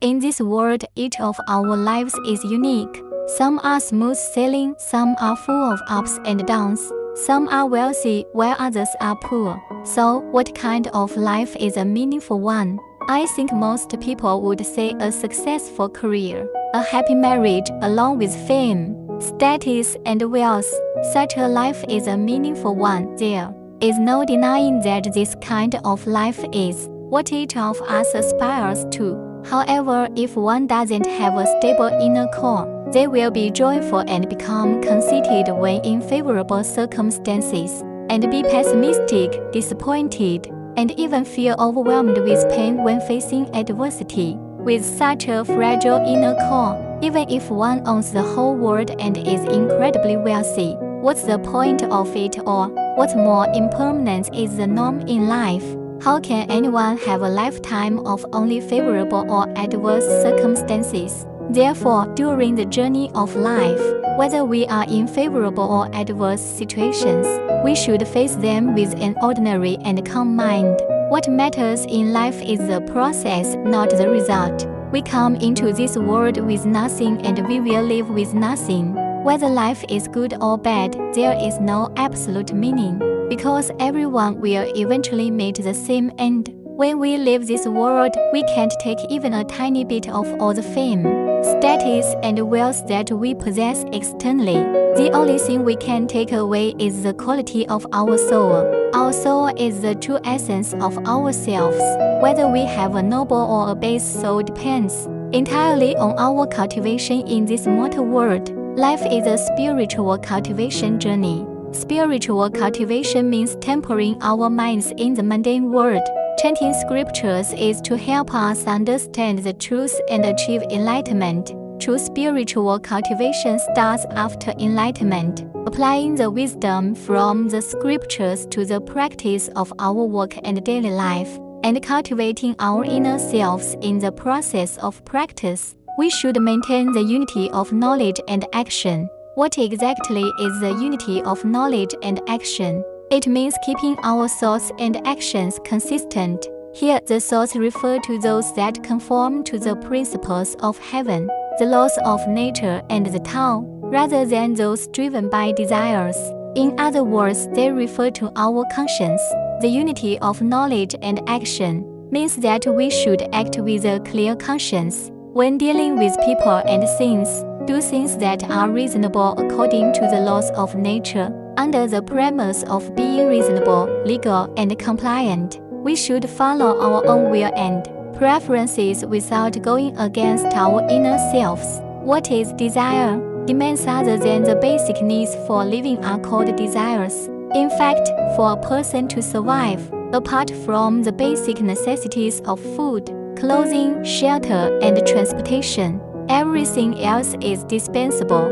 In this world, each of our lives is unique. Some are smooth sailing, some are full of ups and downs. Some are wealthy, while others are poor. So, what kind of life is a meaningful one? I think most people would say a successful career, a happy marriage along with fame, status, and wealth. Such a life is a meaningful one. There is no denying that this kind of life is what each of us aspires to. However, if one doesn't have a stable inner core, they will be joyful and become conceited when in favorable circumstances, and be pessimistic, disappointed, and even feel overwhelmed with pain when facing adversity. With such a fragile inner core, even if one owns the whole world and is incredibly wealthy, what's the point of it all? What's more, impermanence is the norm in life. How can anyone have a lifetime of only favorable or adverse circumstances? Therefore, during the journey of life, whether we are in favorable or adverse situations, we should face them with an ordinary and calm mind. What matters in life is the process, not the result. We come into this world with nothing and we will leave with nothing. Whether life is good or bad, there is no absolute meaning, because everyone will eventually meet the same end. When we leave this world, we can't take even a tiny bit of all the fame, status, and wealth that we possess externally. The only thing we can take away is the quality of our soul. Our soul is the true essence of ourselves. Whether we have a noble or a base soul depends entirely on our cultivation in this mortal world. Life is a spiritual cultivation journey. Spiritual cultivation means tempering our minds in the mundane world. Chanting scriptures is to help us understand the truth and achieve enlightenment. True spiritual cultivation starts after enlightenment, applying the wisdom from the scriptures to the practice of our work and daily life, and cultivating our inner selves in the process of practice. We should maintain the unity of knowledge and action. What exactly is the unity of knowledge and action? It means keeping our thoughts and actions consistent. Here, the thoughts refer to those that conform to the principles of heaven, the laws of nature, and the Tao, rather than those driven by desires. In other words, they refer to our conscience. The unity of knowledge and action means that we should act with a clear conscience. When dealing with people and things, do things that are reasonable according to the laws of nature, under the premise of being reasonable, legal, and compliant. We should follow our own will and preferences without going against our inner selves. What is desire? Demands other than the basic needs for living are called desires. In fact, for a person to survive, apart from the basic necessities of food, clothing, shelter, and transportation, everything else is dispensable.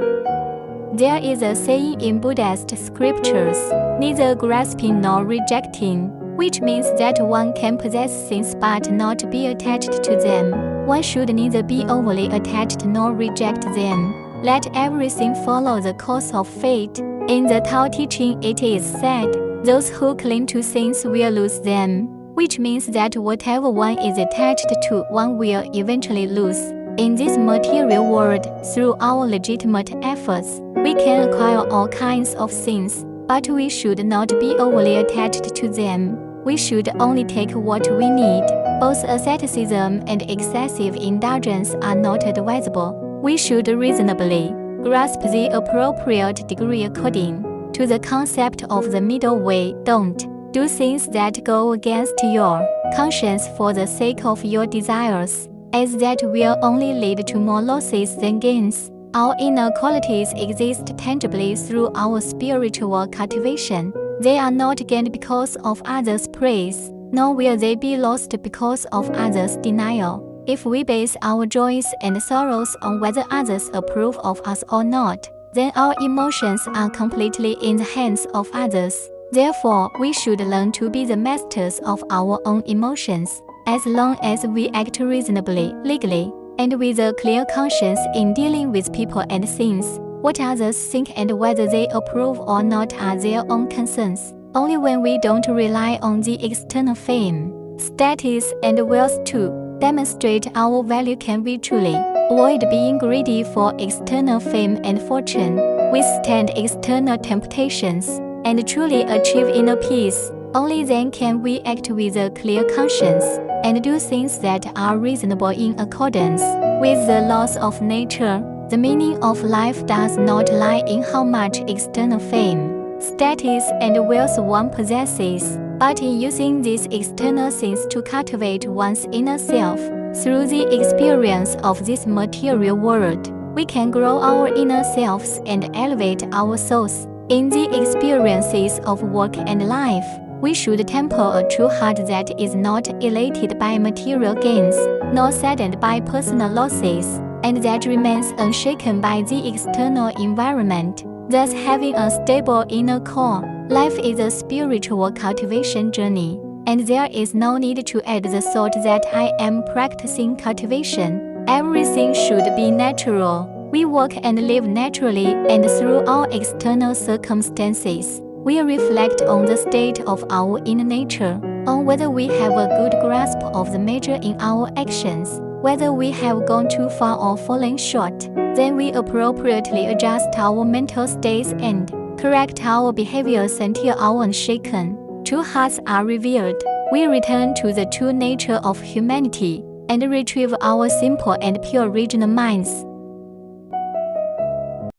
There is a saying in Buddhist scriptures, neither grasping nor rejecting, which means that one can possess things but not be attached to them. One should neither be overly attached nor reject them. Let everything follow the course of fate. In the Tao teaching it is said, those who cling to things will lose them, which means that whatever one is attached to, one will eventually lose. In this material world, through our legitimate efforts, we can acquire all kinds of things, but we should not be overly attached to them. We should only take what we need. Both asceticism and excessive indulgence are not advisable. We should reasonably grasp the appropriate degree according to the concept of the middle way. Don't do things that go against your conscience for the sake of your desires, as that will only lead to more losses than gains. Our inner qualities exist tangibly through our spiritual cultivation. They are not gained because of others' praise, nor will they be lost because of others' denial. If we base our joys and sorrows on whether others approve of us or not, then our emotions are completely in the hands of others. Therefore, we should learn to be the masters of our own emotions, as long as we act reasonably, legally, and with a clear conscience in dealing with people and things. What others think and whether they approve or not are their own concerns. Only when we don't rely on the external fame, status, and wealth to demonstrate our value, can we truly avoid being greedy for external fame and fortune, withstand external temptations, and truly achieve inner peace. Only then can we act with a clear conscience and do things that are reasonable in accordance with the laws of nature. The meaning of life does not lie in how much external fame, status, and wealth one possesses, but in using these external things to cultivate one's inner self. Through the experience of this material world, we can grow our inner selves and elevate our souls. In the experiences of work and life, we should temper a true heart that is not elated by material gains, nor saddened by personal losses, and that remains unshaken by the external environment, thus having a stable inner core. Life is a spiritual cultivation journey, and there is no need to add the thought that I am practicing cultivation. Everything should be natural. We work and live naturally, and through all external circumstances, we reflect on the state of our inner nature, on whether we have a good grasp of the measure in our actions, whether we have gone too far or fallen short. Then we appropriately adjust our mental states and correct our behaviors until our unshaken true hearts are revealed. We return to the true nature of humanity and retrieve our simple and pure original minds.